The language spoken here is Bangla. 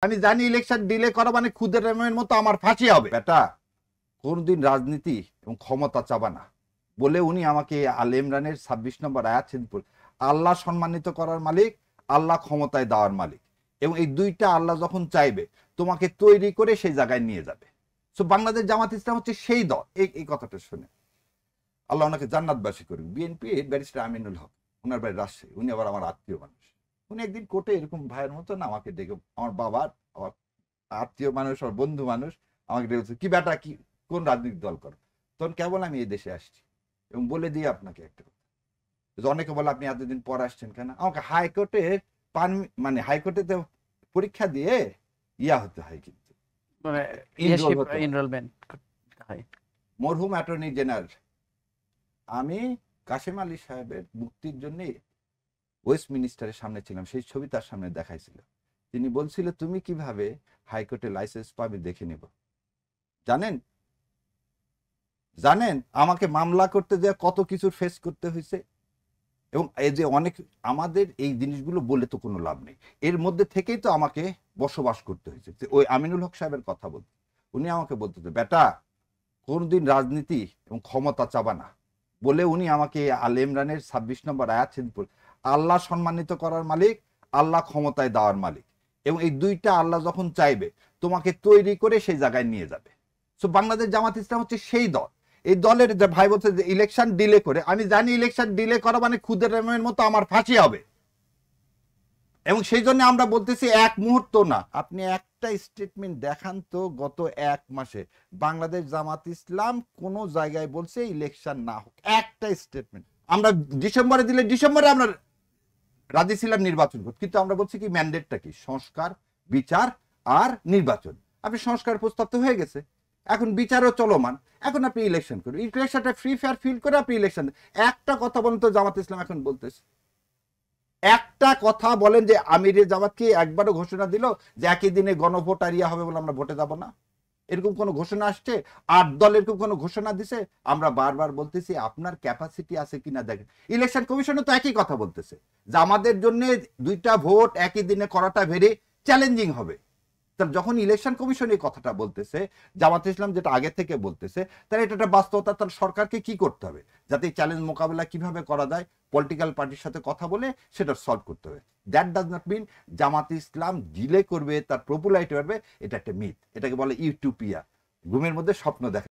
আমি জানি ইলেকশন ডিলে করা মানে খুদের রেমের মতো আমার ফাঁসি হবে। বেটা কোনদিন রাজনীতি এবং ক্ষমতা চাবা না বলে উনি আমাকে আল ইমরানের 26 নম্বর আয়াত ছিনপুর আল্লাহ সম্মানিত করার মালিক, আল্লাহ ক্ষমতায় দেওয়ার মালিক, এবং এই দুইটা আল্লাহ যখন চাইবে তোমাকে তৈরি করে সেই জায়গায় নিয়ে যাবে। সো বাংলাদেশ জামাত ইসলাম হচ্ছে সেই দল। এই কথাটা শুনে আল্লাহ ওনাকে জান্নাতবাসী করুক। বিএনপি ব্যারিস্টার আমিনুল হক, ওনার বাড়ি রাজশাহী, উনি আবার আমার আত্মীয় মানুষ। উনি একদিন কোর্টে এরকম ভাইয়ের মতো না আমাকে ডেকে, আমার বাবার আমার আত্মীয় মানুষ, আমার বন্ধু মানুষ, আমাকে ডেকেছে, কি বেটা কি কোন রাজনৈতিক দল করো? তখন কেবল আমি এই দেশে আসছি এবং বলে দিয়ে আপনাকে একটা কথা, অনেকে বলে আপনি এতদিন পর আসছেন কেন? আমাকে হাইকোর্টে মানে হাইকোর্টে পরীক্ষা দিয়ে ইয়া হতে হয়, কিন্তু মানে এনরোলমেন্ট হয়। মরহুম অ্যাটর্নি জেনারেল আমি কাশেম আলী সাহেবের মুক্তির জন্য ওয়েস্টমিনিস্টারের সামনে ছিলাম, সেই ছবি তার সামনে দেখাইছিল। তিনি বলছিল তুমি কিভাবে হাইকোর্টে লাইসেন্স পাবে দেখে নেব। জানেন জানেন আমাকে মামলা করতে যে কত কিছুর ফেস করতে হয়েছে, এবং এই যে অনেক আমাদের এই জিনিসগুলো বলে তো কোনো লাভ নেই, এর মধ্যে থেকেই তো আমাকে বসবাস করতে হয়েছে। ওই আমিনুল হক সাহেবের কথা বলতে, উনি আমাকে বলতে, বেটা কোনদিন রাজনীতি এবং ক্ষমতা চাবা না বলে উনি আমাকে আল ইমরানের 26 নম্বর আয়াত ছিনপুর আল্লাহ সম্মানিত করার মালিক, আল্লাহ ক্ষমতায় দেওয়ার মালিক, এবং এই দুইটা আল্লাহ যখন চাইবে তোমাকে তৈরি করে সেই জায়গায় নিয়ে যাবে। সো বাংলাদেশ জামাত ইসলাম হচ্ছে সেই দল। এই দলের যে ভাই বলছে যে ইলেকশন ডিলে করে, আমি জানি ইলেকশন ডিলে করা মানে খুদের রেমের মতো আমার ফাঁসি হবে, এবং সেই জন্য আমরা বলতেছি এক মুহূর্ত না, আপনি একটা স্টেটমেন্ট দেখান তো গত এক মাসে বাংলাদেশ জামাত ইসলাম কোন জায়গায় বলছে ইলেকশন না হোক। একটা স্টেটমেন্ট। আমরা ডিসেম্বরে দিলে ডিসেম্বরে আমরা রাজি ছিলাম নির্বাচন করতে, কিন্তু আমরা বলছি কি ম্যান্ডেটটা কি? সংস্কার, বিচার আর নির্বাচন। আপনি সংস্কার প্রস্তাব তো হয়ে গেছে, এখন বিচারও চলমান, এখন আপনি ইলেকশন করুন, ইলেকশনটা ফ্রি ফেয়ার ফিল করে আপনি ইলেকশন। একটা কথা বলেন তো জামাত ইসলাম এখন বলতেছে, একটা কথা বলেন যে আমিরে জামাত কি একবারও ঘোষণা দিল যে একই দিনে গণভোট আর ইয়া হবে বলে আমরা ভোটে যাব না? এরকম কোন ঘোষণা আসছে? 8 দল এরকম কোন ঘোষণা দিছে? আমরা বারবার বলতেছি আপনার ক্যাপাসিটি আছে কিনা দেখেন। ইলেকশন কমিশনও তো একই কথা বলতেছে যে আমাদের জন্য 2টা ভোট একই দিনে করাটা ভেরি চ্যালেঞ্জিং হবে। তার যখন ইলেকশন কমিশন এই কথাটা বলতেছে, জামাত ইসলাম যেটা আগে থেকে বলতেছে, তাহলে এটা একটা বাস্তবতা। তার সরকারকে কি করতে হবে যাতে এই চ্যালেঞ্জ মোকাবেলা কিভাবে করা যায়, পলিটিক্যাল পার্টির সাথে কথা বলে সেটা সলভ করতে হবে। That does not mean Jamaat Islam delay করবে, তার পপুলারিটি বাড়বে। এটা একটা মিথ, এটাকে বলে ইউটোপিয়া, ঘুমের মধ্যে স্বপ্ন দেখা।